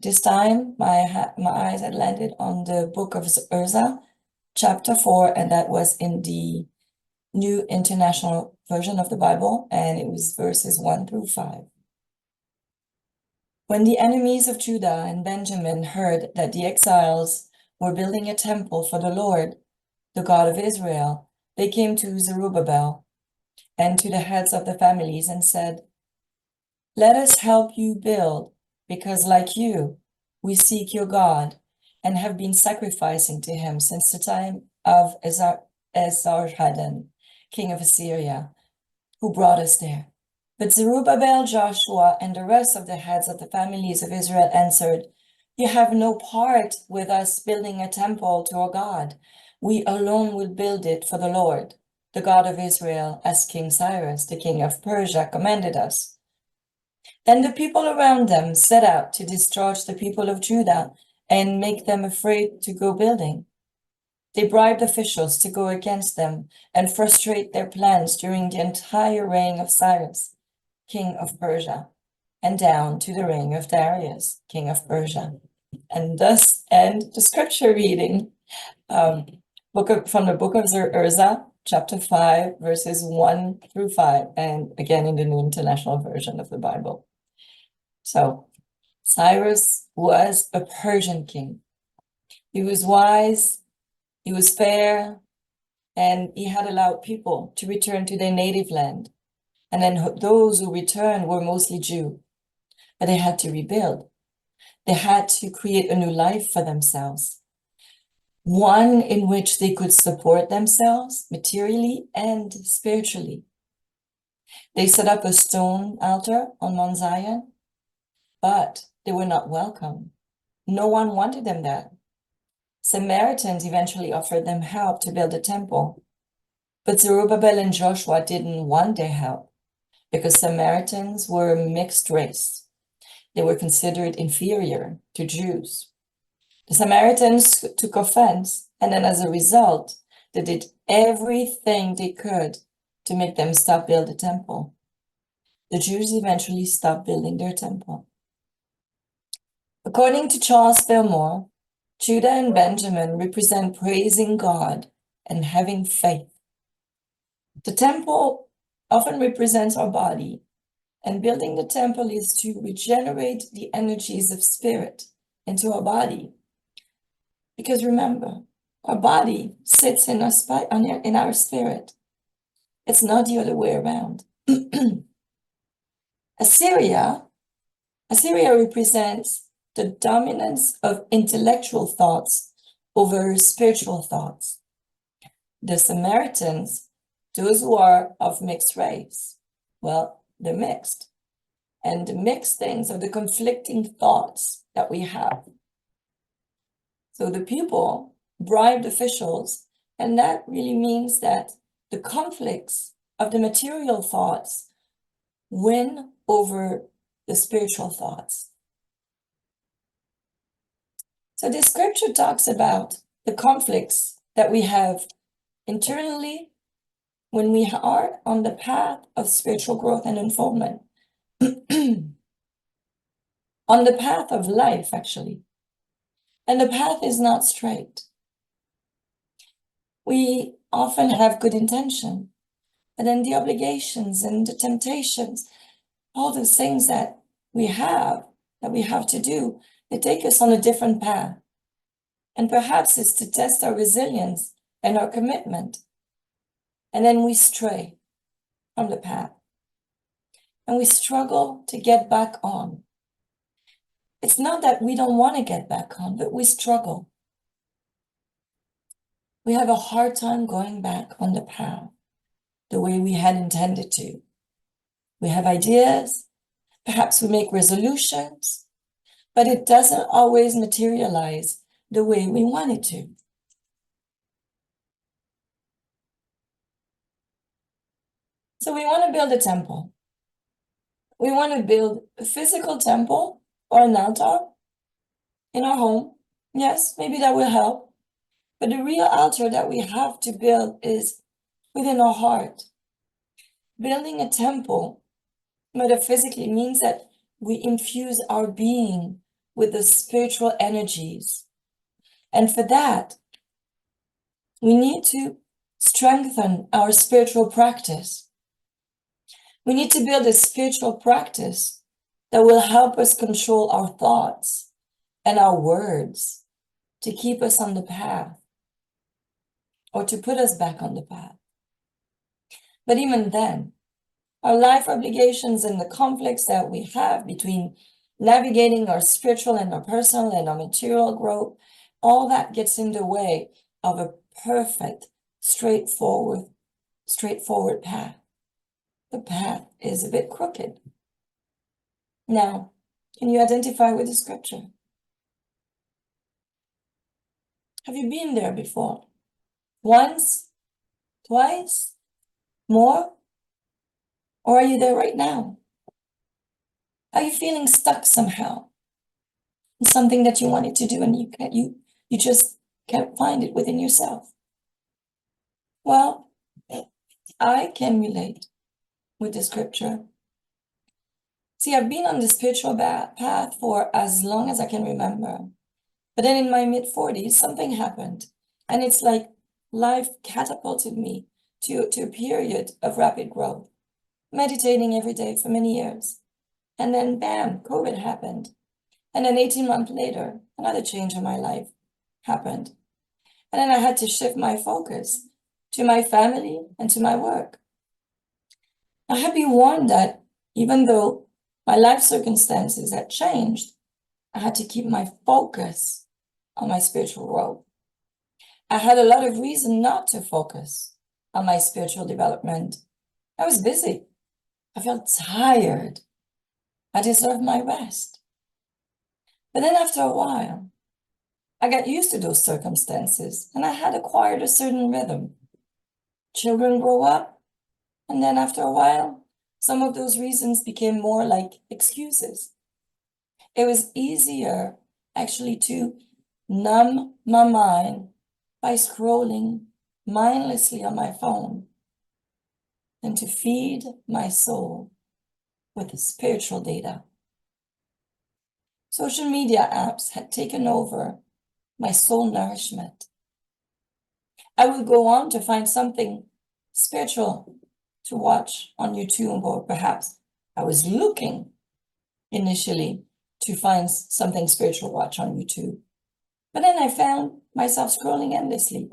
this time, my eyes had landed on the book of Urza, chapter 4, and that was in the New International Version of the Bible, and it was verses 1 through 5. When the enemies of Judah and Benjamin heard that the exiles were building a temple for the Lord, the God of Israel, they came to Zerubbabel and to the heads of the families and said, "Let us help you build, because like you, we seek your God and have been sacrificing to him since the time of Esarhaddon, king of Assyria, who brought us there." But Zerubbabel, Joshua, and the rest of the heads of the families of Israel answered, "You have no part with us building a temple to our God. We alone will build it for the Lord, the God of Israel, as King Cyrus, the king of Persia, commanded us." Then the people around them set out to discharge the people of Judah and make them afraid to go building. They bribed officials to go against them and frustrate their plans during the entire reign of Cyrus, king of Persia, and down to the reign of Darius, king of Persia. And thus end the scripture reading from the book of Urza, chapter 5, verses 1 through 5, and again in the New International Version of the Bible. So Cyrus was a Persian king. He was wise, he was fair, and he had allowed people to return to their native land. And then those who returned were mostly Jew, but they had to rebuild. They had to create a new life for themselves, one in which they could support themselves materially and spiritually. They set up a stone altar on Mount Zion, but they were not welcome. No one wanted them there. Samaritans eventually offered them help to build a temple, but Zerubbabel and Joshua didn't want their help because Samaritans were a mixed race. They were considered inferior to Jews. The Samaritans took offense, and then as a result, they did everything they could to make them stop building the temple. The Jews eventually stopped building their temple. According to Charles Fillmore, Judah and Benjamin represent praising God and having faith. The temple often represents our body, and building the temple is to regenerate the energies of spirit into our body. Because remember, our body sits in our spirit. It's not the other way around. Assyria represents the dominance of intellectual thoughts over spiritual thoughts. The Samaritans, those who are of mixed race, well, they're mixed. And the mixed things are the conflicting thoughts that we have. So the people bribed officials, and that really means that the conflicts of the material thoughts win over the spiritual thoughts. So this scripture talks about the conflicts that we have internally when we are on the path of spiritual growth and unfoldment. On the path of life, actually. And the path is not straight. We often have good intention, but then the obligations and the temptations, all those things that we have to do, they take us on a different path. And perhaps it's to test our resilience and our commitment. And then we stray from the path. And we struggle to get back on. It's not that we don't want to get back on, but we struggle. We have a hard time going back on the path the way we had intended to. We have ideas, perhaps we make resolutions, but it doesn't always materialize the way we want it to. So we want to build a temple. We want to build a physical temple or an altar in our home. Yes, maybe that will help. But the real altar that we have to build is within our heart. Building a temple metaphysically means that we infuse our being with the spiritual energies. And for that, we need to strengthen our spiritual practice. We need to build a spiritual practice that will help us control our thoughts and our words to keep us on the path or to put us back on the path. But even then, our life obligations and the conflicts that we have between navigating our spiritual and our personal and our material growth, all that gets in the way of a perfect, straightforward path. The path is a bit crooked. Now, can you identify with the scripture? Have you been there before? Once? Twice? More? Or are you there right now? Are you feeling stuck somehow? Something that you wanted to do and you just can't find it within yourself? Well, I can relate with the scripture. See, I've been on the spiritual path for as long as I can remember. But then in my mid-40s, something happened. And it's like life catapulted me to a period of rapid growth, meditating every day for many years. And then bam, COVID happened. And then 18 months later, another change in my life happened. And then I had to shift my focus to my family and to my work. I had been warned that even though my life circumstances had changed, I had to keep my focus on my spiritual growth. I had a lot of reason not to focus on my spiritual development. I was busy. I felt tired. I deserved my rest. But then after a while, I got used to those circumstances and I had acquired a certain rhythm. Children grow up, and then after a while, some of those reasons became more like excuses. It was easier actually to numb my mind by scrolling mindlessly on my phone than to feed my soul with the spiritual data. Social media apps had taken over my soul nourishment. I would go on to find something spiritual to watch on YouTube, or perhaps I was looking initially to find something spiritual to watch on YouTube. But then I found myself scrolling endlessly.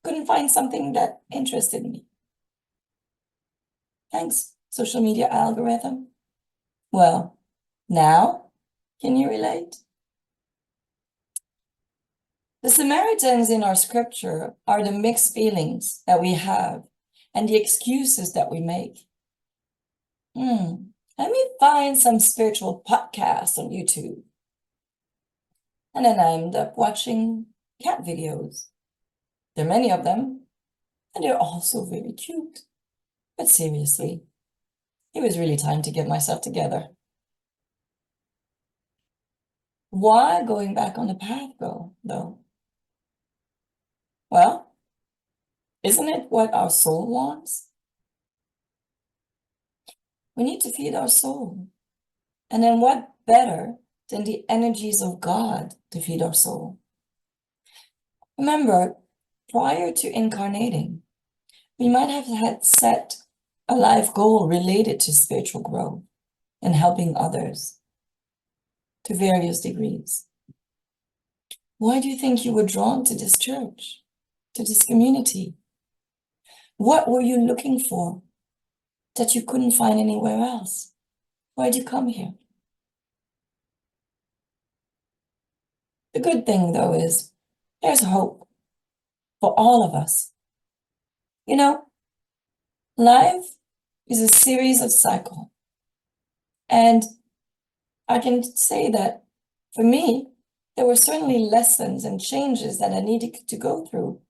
Couldn't find something that interested me. Thanks, social media algorithm. Well, now, can you relate? The Samaritans in our scripture are the mixed feelings that we have and the excuses that we make. Let me find some spiritual podcasts on YouTube. And then I end up watching cat videos. There are many of them, and they're also very cute. But seriously, it was really time to get myself together. Why going back on the path though? Well, isn't it what our soul wants? We need to feed our soul. And then what better than the energies of God to feed our soul? Remember, prior to incarnating, we might have had set a life goal related to spiritual growth and helping others to various degrees. Why do you think you were drawn to this church, to this community? What were you looking for that you couldn't find anywhere else? Why'd you come here? The good thing, though, is there's hope for all of us. You know, life is a series of cycles. And I can say that for me, there were certainly lessons and changes that I needed to go through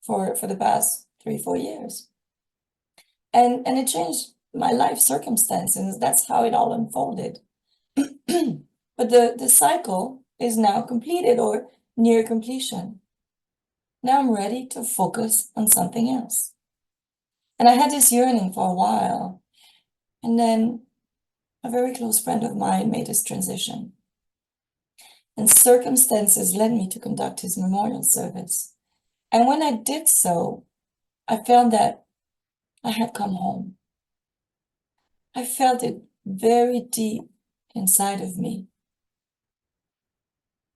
for the past 3-4 years. And it changed my life circumstances. That's how it all unfolded. But the cycle is now completed or near completion. Now I'm ready to focus on something else. And I had this yearning for a while. And then a very close friend of mine made this transition. and circumstances led me to conduct his memorial service. And when I did so, I found that I had come home. I felt it very deep inside of me.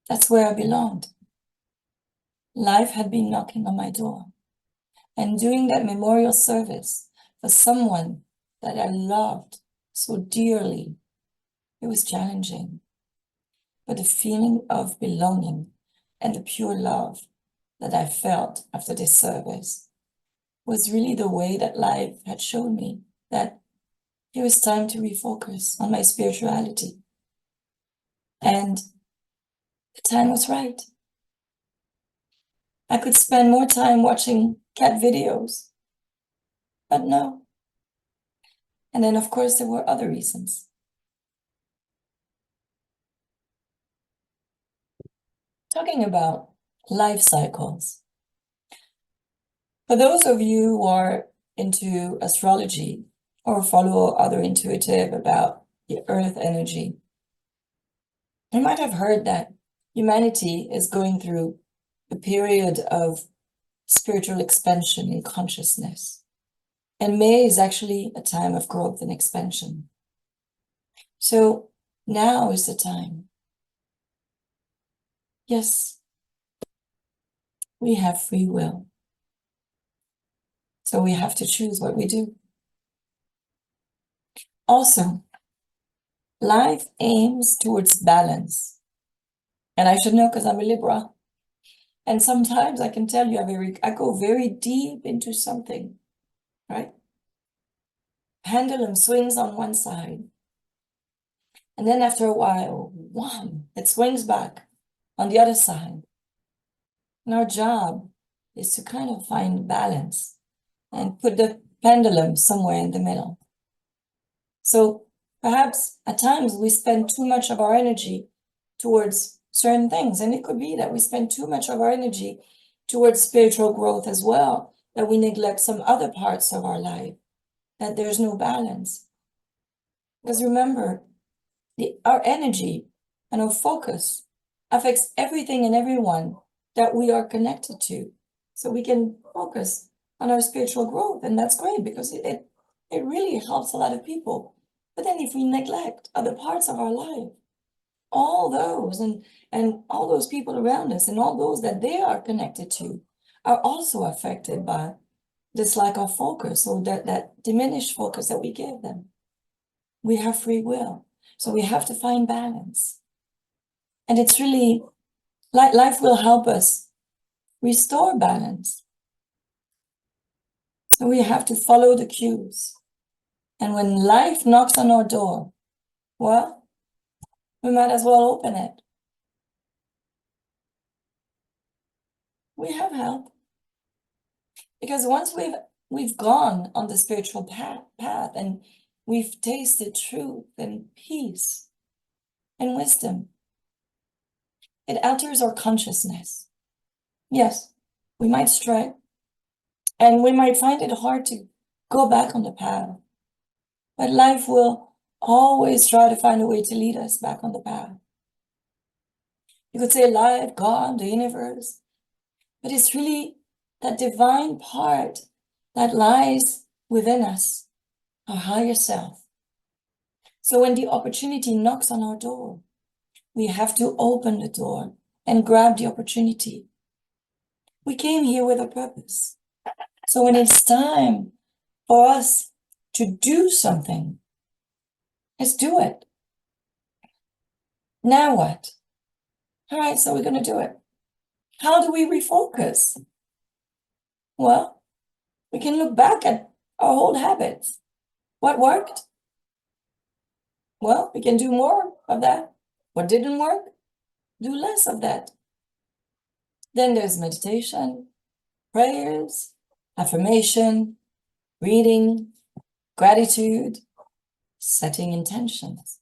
That's where I belonged. Life had been knocking on my door, and doing that memorial service for someone that I loved so dearly, it was challenging. But the feeling of belonging and the pure love that I felt after this service was really the way that life had shown me that it was time to refocus on my spirituality. And the time was right. I could spend more time watching cat videos, but no. And then, of course, there were other reasons. Talking about life cycles. For those of you who are into astrology or follow other intuitive about the earth energy, you might have heard that humanity is going through a period of spiritual expansion in consciousness. And May is actually a time of growth and expansion. So now is the time. Yes, we have free will. So we have to choose what we do. Also, life aims towards balance. And I should know because I'm a Libra. And sometimes I can tell you I go very deep into something, right? Pendulum swings on one side. And then after a while, wham, it swings back on the other side. And our job is to kind of find balance and put the pendulum somewhere in the middle. So perhaps at times we spend too much of our energy towards certain things. And it could be that we spend too much of our energy towards spiritual growth as well, that we neglect some other parts of our life, that there's no balance. Because remember, our energy and our focus affects everything and everyone that we are connected to. So we can focus on our spiritual growth, and that's great because it really helps a lot of people. But then if we neglect other parts of our life, all those and all those people around us and all those that they are connected to are also affected by this lack of focus, or that diminished focus that we give them. We have free will, so we have to find balance. And it's really, life will help us restore balance. So we have to follow the cues. And when life knocks on our door, well, we might as well open it. We have help. Because once we've gone on the spiritual path and we've tasted truth and peace and wisdom, it alters our consciousness. Yes, we might stray, and we might find it hard to go back on the path, but life will always try to find a way to lead us back on the path. You could say life, God, the universe, but it's really that divine part that lies within us, our higher self. So when the opportunity knocks on our door, we have to open the door and grab the opportunity. We came here with a purpose. So when it's time for us to do something, let's do it. Now what? All right, so we're going to do it. How do we refocus? Well, we can look back at our old habits. What worked? Well, we can do more of that. What didn't work? Do less of that. Then there's meditation, prayers, affirmation, reading, gratitude, setting intentions,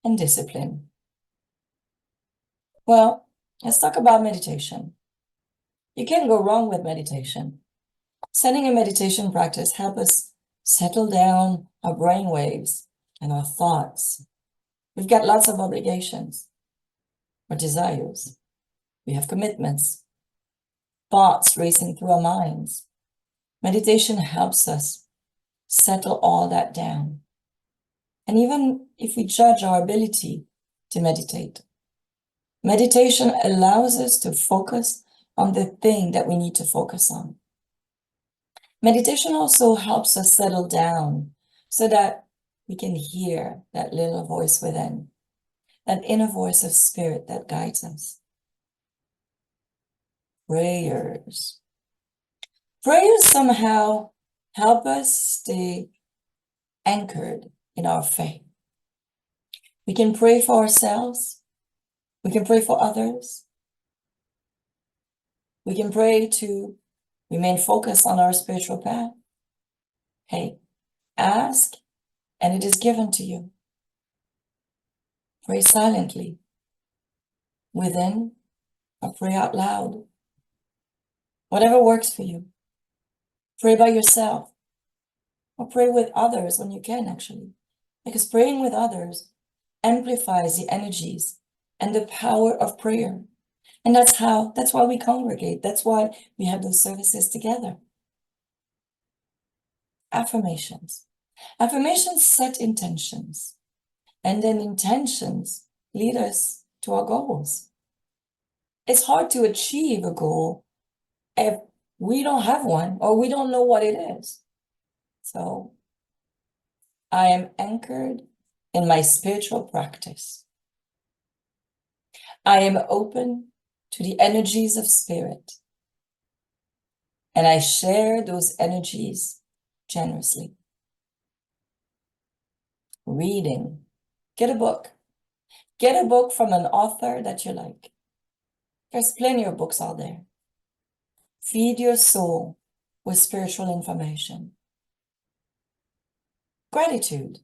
and discipline. Well, let's talk about meditation. You can't go wrong with meditation. Setting a meditation practice helps us settle down our brain waves and our thoughts. We've got lots of obligations. or desires. We have commitments, thoughts racing through our minds. Meditation helps us settle all that down. And even if we judge our ability to meditate, meditation allows us to focus on the thing that we need to focus on. Meditation also helps us settle down so that we can hear that little voice within, that inner voice of spirit that guides us. Prayers. Prayers somehow help us stay anchored in our faith. We can pray for ourselves. We can pray for others. We can pray to remain focused on our spiritual path. Hey, ask and it is given to you. Pray silently, within, or pray out loud. Whatever works for you. Pray by yourself, or pray with others when you can, actually. Because praying with others amplifies the energies and the power of prayer. And that's why we congregate. That's why we have those services together. Affirmations. Affirmations set intentions, and then intentions lead us to our goals. It's hard to achieve a goal if we don't have one or we don't know what it is. So I am anchored in my spiritual practice. I am open to the energies of spirit, and I share those energies generously. Reading. Get a book. Get a book from an author that you like. There's plenty of books out there. Feed your soul with spiritual information. Gratitude.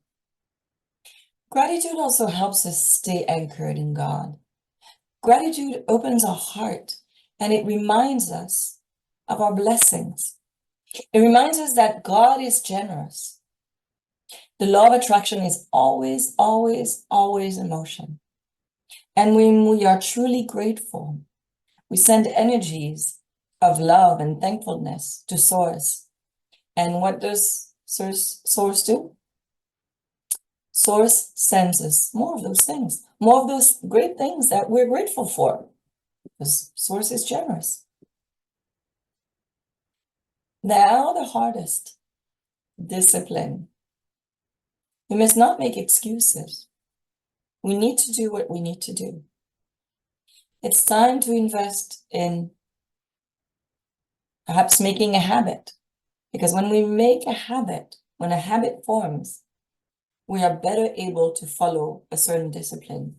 Gratitude also helps us stay anchored in God. Gratitude opens our heart and it reminds us of our blessings. It reminds us that God is generous. The law of attraction is always, always, always in motion. And when we are truly grateful, we send energies of love and thankfulness to Source. And what does Source do? Source sends us more of those things, more of those great things that we're grateful for, because Source is generous. Now the hardest, discipline. We must not make excuses. We need to do what we need to do. It's time to invest in perhaps making a habit, because when we make a habit, when a habit forms, we are better able to follow a certain discipline.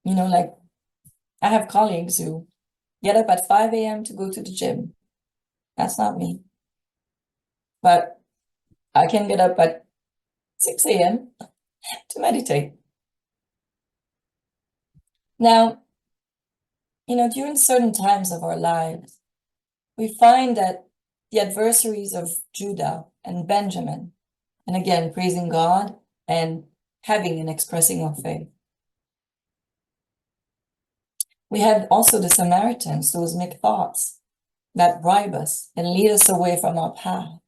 You know, like I have colleagues who get up at 5 a.m. to go to the gym. That's not me. But I can get up at 6 a.m. to meditate. Now, you know, during certain times of our lives, we find that the adversaries of Judah and Benjamin, and again, praising God and having and expressing our faith. We have also the Samaritans, those mixed thoughts that bribe us and lead us away from our path.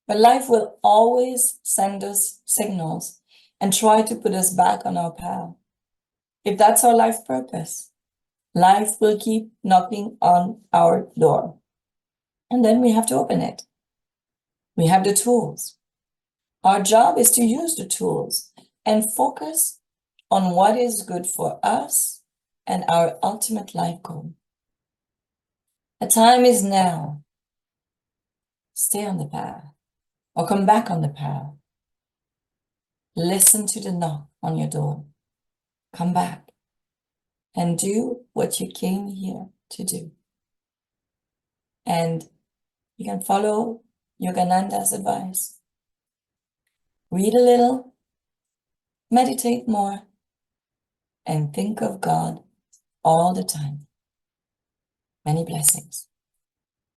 But life will always send us signals and try to put us back on our path. If that's our life purpose, life will keep knocking on our door. And then we have to open it. We have the tools. Our job is to use the tools and focus on what is good for us and our ultimate life goal. The time is now. Stay on the path or come back on the path. Listen to the knock on your door. Come back and do what you came here to do. And you can follow Yogananda's advice. Read a little, meditate more, and think of God all the time. Many blessings.